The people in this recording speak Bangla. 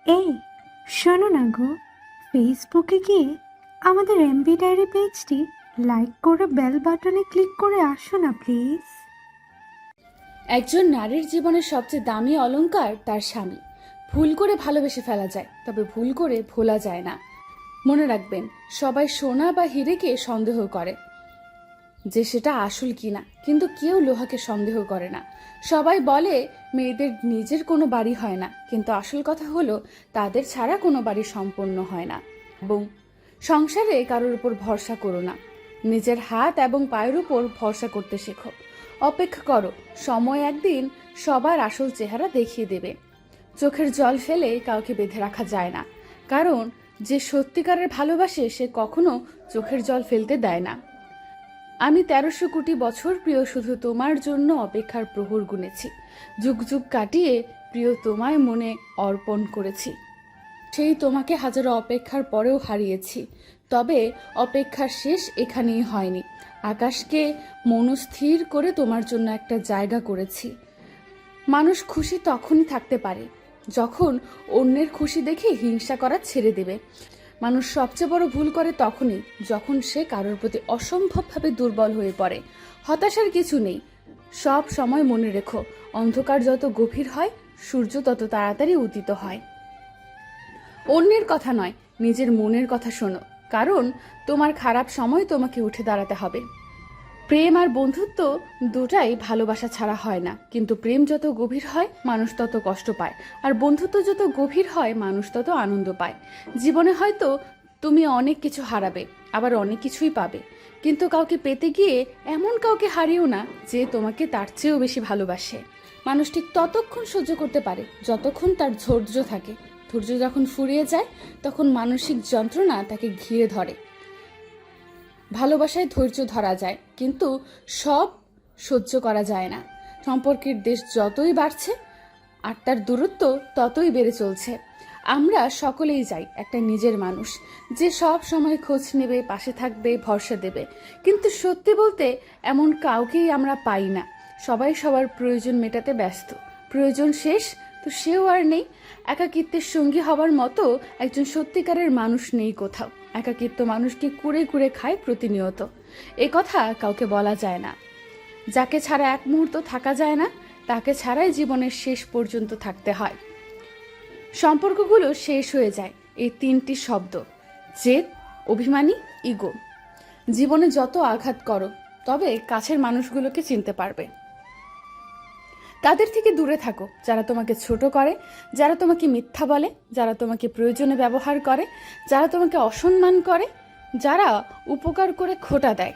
এই শোনো না গো, ফেসবুকে গিয়ে আমাদের এমবি ডায়েরি পেজটি লাইক করে বেল বাটনে ক্লিক করে আসো না প্লিজ। একজন নারীর জীবনের সবচেয়ে দামি অলংকার তার স্বামী। ভুল করে ভালোবেসে ফেলা যায়, তবে ভুল করে ভোলা যায় না। মনে রাখবেন, সবাই সোনা বা হীরেকে সন্দেহ করে যে সেটা আসল কিনা, কিন্তু কেউ লোহাকে সন্দেহ করে না। সবাই বলে মেয়েদের নিজের কোনো বাড়ি হয় না, কিন্তু আসল কথা হলো তাদের ছাড়া কোনো বাড়ি সম্পূর্ণ হয় না। এবং সংসারে কারোর উপর ভরসা করো না, নিজের হাত এবং পায়ের উপর ভরসা করতে শেখো। অপেক্ষা করো, সময় একদিন সবার আসল চেহারা দেখিয়ে দেবে। চোখের জল ফেলে কাউকে বেঁধে রাখা যায় না, কারণ যে সত্যিকারের ভালোবাসে সে কখনো চোখের জল ফেলতে দেয় না। আমি 1300 কোটি বছর প্রিয় শুধু তোমার জন্য অপেক্ষার প্রহর গুনেছি। যুগ যুগ কাটিয়ে প্রিয় তোমায় মনে অর্পণ করেছি। সেই তোমাকে হাজারো অপেক্ষার পরেও হারিয়েছি, তবে অপেক্ষার শেষ এখানেই হয়নি। আকাশকে মনস্থির করে তোমার জন্য একটা জায়গা করেছি। মানুষ খুশি তখনই থাকতে পারে যখন অন্যের খুশি দেখে হিংসা করা ছেড়ে দেবে। মানুষ সবচেয়ে বড় ভুল করে তখনই যখন সে কারোর প্রতি অসম্ভবভাবে দুর্বল হয়ে পড়ে। হতাশার কিছু নেই। সব সময় মনে রেখো, অন্ধকার যত গভীর হয় সূর্য তত তাড়াতাড়ি উদিত হয়। অন্যের কথা নয়, নিজের মনের কথা শোনো, কারণ তোমার খারাপ সময় তোমাকে উঠে দাঁড়াতে হবে। প্রেম আর বন্ধুত্ব দুটাই ভালোবাসা ছাড়া হয় না, কিন্তু প্রেম যত গভীর হয় মানুষ তত কষ্ট পায়, আর বন্ধুত্ব যত গভীর হয় মানুষ তত আনন্দ পায়। জীবনে হয়তো তুমি অনেক কিছু হারাবে, আবার অনেক কিছুই পাবে, কিন্তু কাউকে পেতে গিয়ে এমন কাউকে হারিও না যে তোমাকে তার চেয়েও বেশি ভালোবাসে। মানুষ ঠিক ততক্ষণ সহ্য করতে পারে যতক্ষণ তার ধৈর্য থাকে। ধৈর্য যখন ফুরিয়ে যায় তখন মানসিক যন্ত্রণা তাকে ঘিরে ধরে। ভালোবাসায় ধৈর্য ধরা যায়, কিন্তু সব সহ্য করা যায় না। সম্পর্কের দেশ যতই বাড়ছে আর তার দূরত্ব ততই বেড়ে চলছে। আমরা সকলেই চাই একটা নিজের মানুষ যে সব সময় খোঁজ নেবে, পাশে থাকবে, ভরসা দেবে, কিন্তু সত্যি বলতে এমন কাউকেই আমরা পাই না। সবাই সবার প্রয়োজন মেটাতে ব্যস্ত। প্রয়োজন শেষ তো সেও আর নেই। একাকিত্বের সঙ্গী হবার মতো একজন সত্যিকারের মানুষ নেই কোথাও। একাকিত্ব মানুষকে কুড়ে কুড়ে খায় প্রতিনিয়ত। এ কথা কাউকে বলা যায় না। যাকে ছাড়া এক মুহূর্ত থাকা যায় না, তাকে ছাড়াই জীবনের শেষ পর্যন্ত থাকতে হয়। সম্পর্কগুলো শেষ হয়ে যায় এই তিনটি শব্দ: জেদ, অভিমানী, ইগো। জীবনে যত আঘাত করো, তবে কাছের মানুষগুলোকে চিনতে পারবে। তাদের থেকে দূরে থাকো যারা তোমাকে ছোট করে, যারা তোমাকে মিথ্যা বলে, যারা তোমাকে প্রয়োজনে ব্যবহার করে, যারা তোমাকে অসম্মান করে, যারা উপকার করে খোঁটা দেয়।